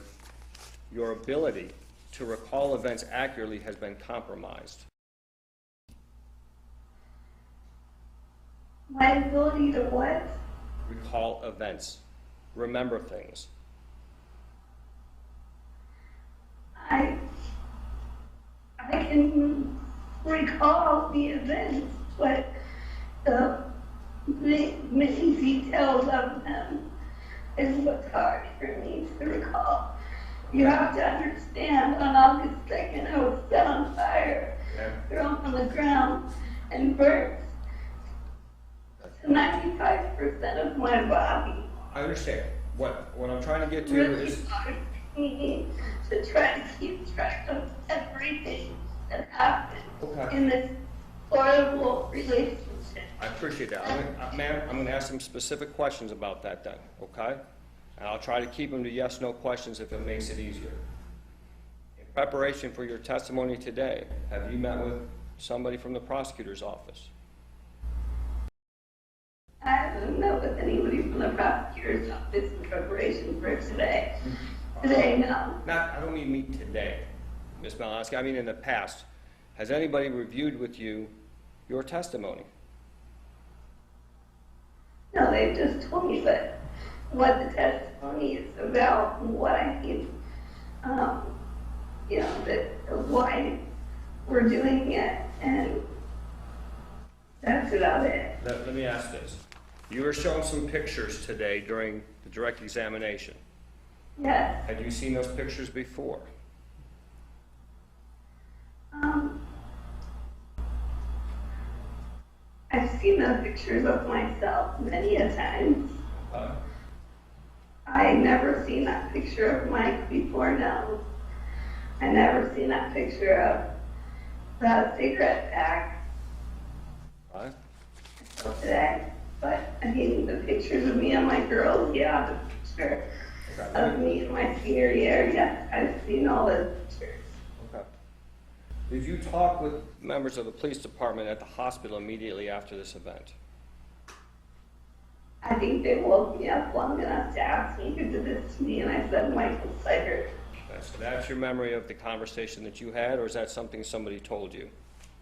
your ability to recall events accurately has been compromised? My ability to what? Recall events, remember things. I can recall the events, but the many details of them is what's hard for me to recall. You have to understand, on August 2nd, I was set on fire, thrown on the ground, and burnt to 95% of my body. I understand. What I'm trying to get to Really is, hard for me to try to keep track of everything that happened Okay. in this horrible relationship. I appreciate that. Ma'am, I'm going to ask some specific questions about that then, okay? And I'll try to keep them to yes, no questions if it makes it easier. In preparation for your testimony today, have you met with somebody from the prosecutor's office? I haven't met with anybody from the prosecutor's office in preparation for today. Today, no. I don't mean meet today, Ms. Malinowski. I mean in the past. Has anybody reviewed with you your testimony? No, they just told me what the testimony is about and what I need, why we're doing it, and that's about it. Let me ask this. You were shown some pictures today during the direct examination. Yes. Had you seen those pictures before? I've seen the pictures of myself many a times. I never seen that picture of Mike before, no. I never seen that picture of the cigarette pack Right. until today. But I mean, the pictures of me and my girls, yeah, the picture of me in my senior year, yes, I've seen all those pictures. Okay. Did you talk with members of the police department at the hospital immediately after this event? I think they woke me up long enough to ask me who did this to me, and I said Michael Slager. Okay, so that's your memory of the conversation that you had, or is that something somebody told you?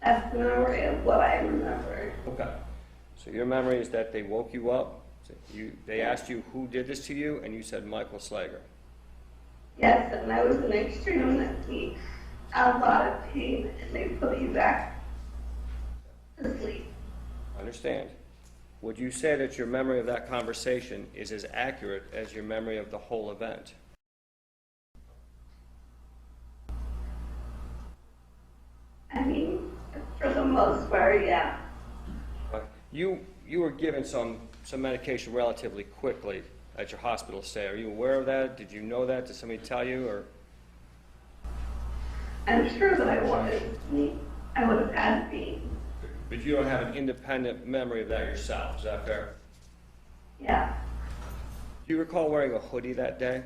That's the memory of what I remember. Okay. So your memory is that they woke you up, they asked you who did this to you, and you said Michael Slager. Yes, and I was in extremely a lot of pain, and they put me back to sleep. Understand. Would you say that your memory of that conversation is as accurate as your memory of the whole event? I mean, for the most part, yeah. You were given some medication relatively quickly at your hospital stay. Are you aware of that? Did you know that? Did somebody tell you? Or I'm sure that I would have had to be. but you don't have an independent memory of that yourself. Is that fair? Yeah. Do you recall wearing a hoodie that day?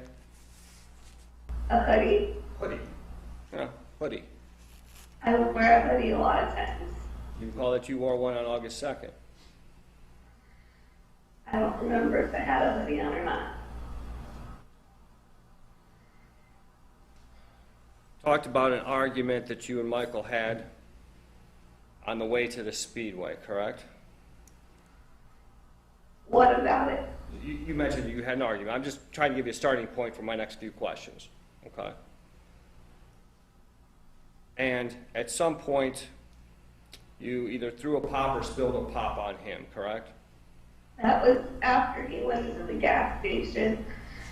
A hoodie. Hoodie. Yeah, hoodie. I would wear a hoodie a lot of times. Do you recall that you wore one on August 2nd? I don't remember if I had a hoodie on or not. Talked about an argument that you and Michael had on the way to the Speedway, correct? What about it? You mentioned you had an argument. I'm just trying to give you a starting point for my next few questions, okay? And at some point, you either threw a pop or spilled a pop on him, correct? That was after he went to the gas station,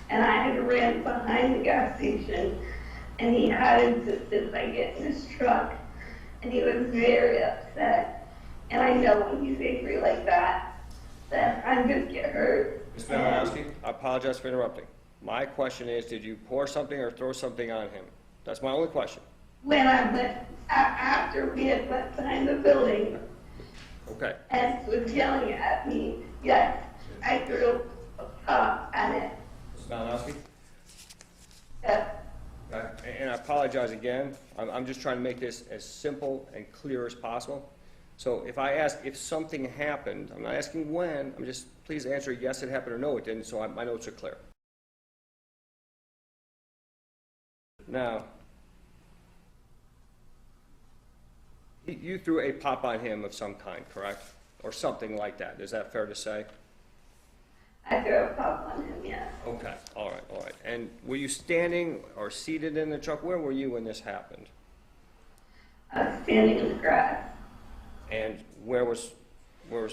and I had ran behind the gas station, and he had insisted I get in his truck, and he was very upset. And I know when he's angry like that I'm going to get hurt. Ms. Malinowski, I apologize for interrupting. My question is, did you pour something or throw something on him? That's my only question. When I went, after we had went behind the building Okay. and was yelling at me, yes, I threw a pop at it. Ms. Malinowski? Yes. And I apologize again. I'm just trying to make this as simple and clear as possible. So if I ask if something happened, I'm not asking when, I'm just, please answer yes, it happened, or no, it didn't, so my notes are clear. Now, you threw a pop on him of some kind, correct? Or something like that. Is that fair to say? I threw a pop on him, yes. Okay, all right, all right. And were you standing or seated in the truck? Where were you when this happened? I was standing in the grass, And where was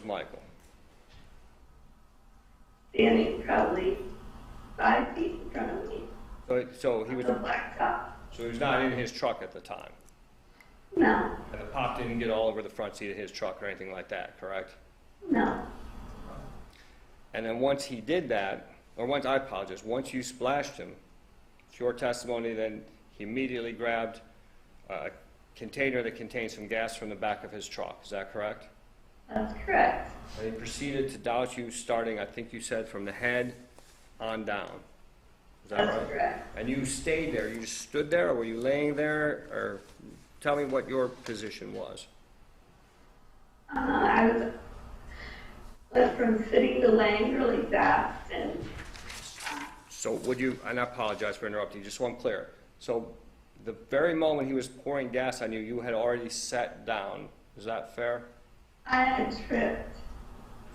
Michael? standing probably 5 feet in front of me. So he was, On the blacktop. so he was not in his truck at the time? No, And the pop didn't get all over the front seat of his truck or anything like that, correct? no. And then once he did that, or once, I apologize, once you splashed him, it's your testimony, then he immediately grabbed a container that contained some gas from the back of his truck. Is that correct? That's correct. And he proceeded to douse you starting, I think you said, from the head on down. Is that That's right? correct. And you stayed there? You just stood there, or were you laying there? Or tell me what your position was. I went from sitting to laying really fast, and So would you, and I apologize for interrupting you, just so I'm clear. So the very moment he was pouring gas on you, you had already sat down. Is that fair? I had tripped.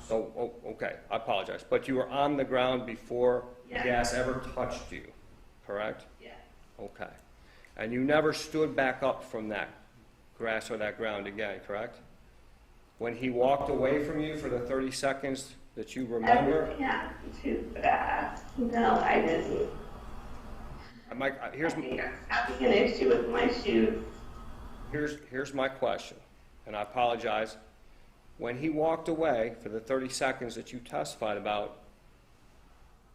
So, okay, I apologize. But you were on the ground before the Yeah. gas ever touched you, correct? Yeah. Okay. And you never stood back up from that grass or that ground again, correct? When he walked away from you for the 30 seconds that you remember, Everything happened too fast. No, I didn't. here's, I think I was having an issue with my shoes. here's my question, and I apologize. When he walked away for the 30 seconds that you testified about,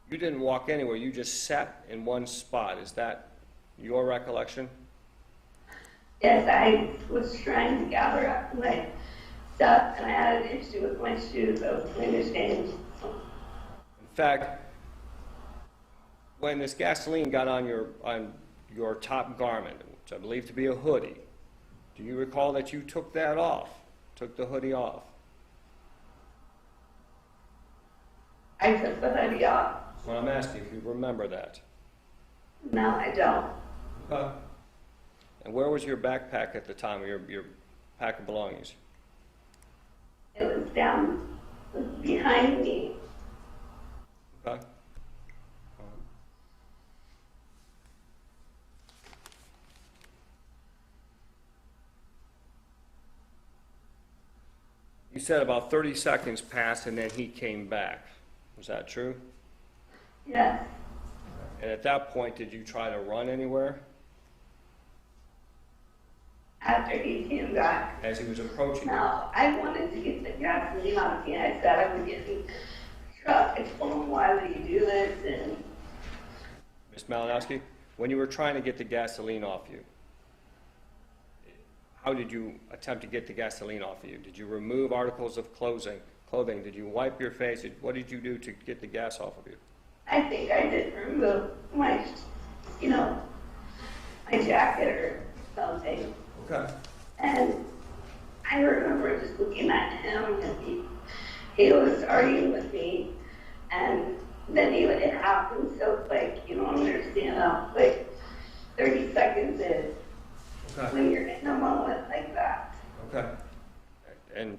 you didn't walk anywhere, you just sat in one spot. Is that your recollection? Yes, I was trying to gather up my stuff, and I had an issue with my shoes. I was going to change. In fact, when this gasoline got on your top garment, which I believe to be a hoodie, do you recall that you took that off, took the hoodie off? I took the hoodie off. Well, I'm asking if you remember that. No, I don't. Okay. And where was your backpack at the time, your pack of belongings? It was down behind me. Okay. You said about 30 seconds passed and then he came back. Was that true? Yes. And at that point, did you try to run anywhere After he came back. as he was approaching you? No, I wanted to get the gasoline off me. I said I would get in the truck. I told him, why would you do this? And Ms. Malinowski, when you were trying to get the gasoline off you, how did you attempt to get the gasoline off of you? Did you remove articles of clothing? Did you wipe your face? What did you do to get the gas off of you? I think I did remove my, my jacket or something. Okay. And I remember just looking at him, and he was arguing with me, and then it happened so quick. You don't understand how quick 30 seconds is when you're in a moment like that. Okay. And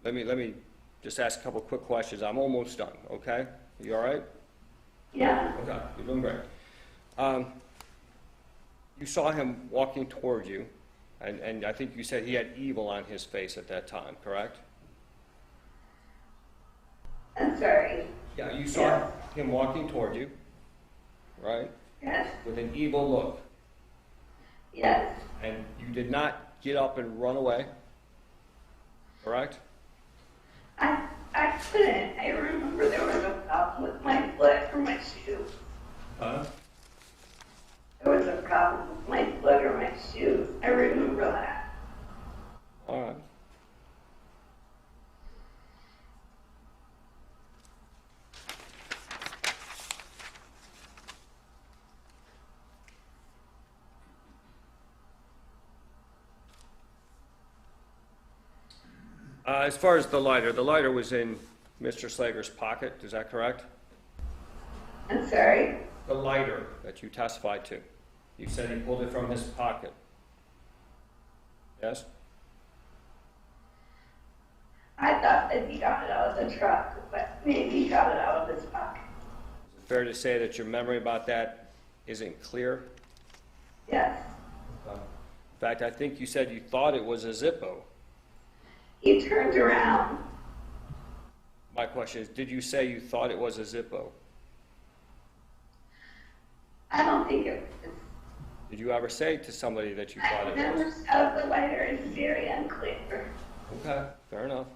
let me just ask a couple quick questions. I'm almost done, okay? You all right? Yeah. Okay, you're doing great. You saw him walking toward you, and I think you said he had evil on his face at that time, correct? I'm sorry. Yeah, you saw Yeah. him walking toward you, right? Yes. With an evil look. Yes. And you did not get up and run away, correct? I couldn't. I remember there was a problem with my foot or my shoe. Huh? There was a problem with my foot or my shoes. I remember that. All right. As far as the lighter was in Mr. Slager's pocket, is that correct? I'm sorry. The lighter that you testified to. You said he pulled it from his pocket. Yes? I thought that he got it out of the truck, but maybe he got it out of his pocket. Is it fair to say that your memory about that isn't clear? Yes. In fact, I think you said you thought it was a Zippo. He turned around. My question is, did you say you thought it was a Zippo? I don't think it was. Did you ever say to somebody that you thought I it never was? saw the lighter. It's very unclear. Okay, fair enough.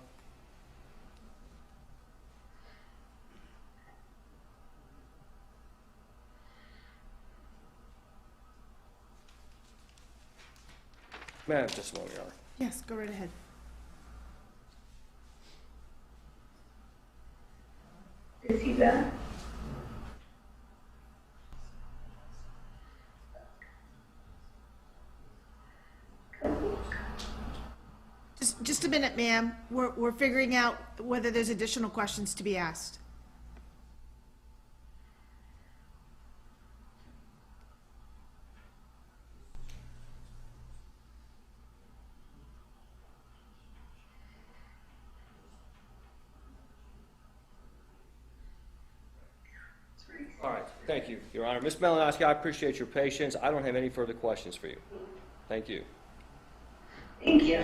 Ma'am, just a moment, Your Honor. Yes, go right ahead. Is he done? Just a minute, ma'am. We're figuring out whether there's additional questions to be asked. All right, thank you, Your Honor. Ms. Malinowski, I appreciate your patience. I don't have any further questions for you. Thank you. Thank you.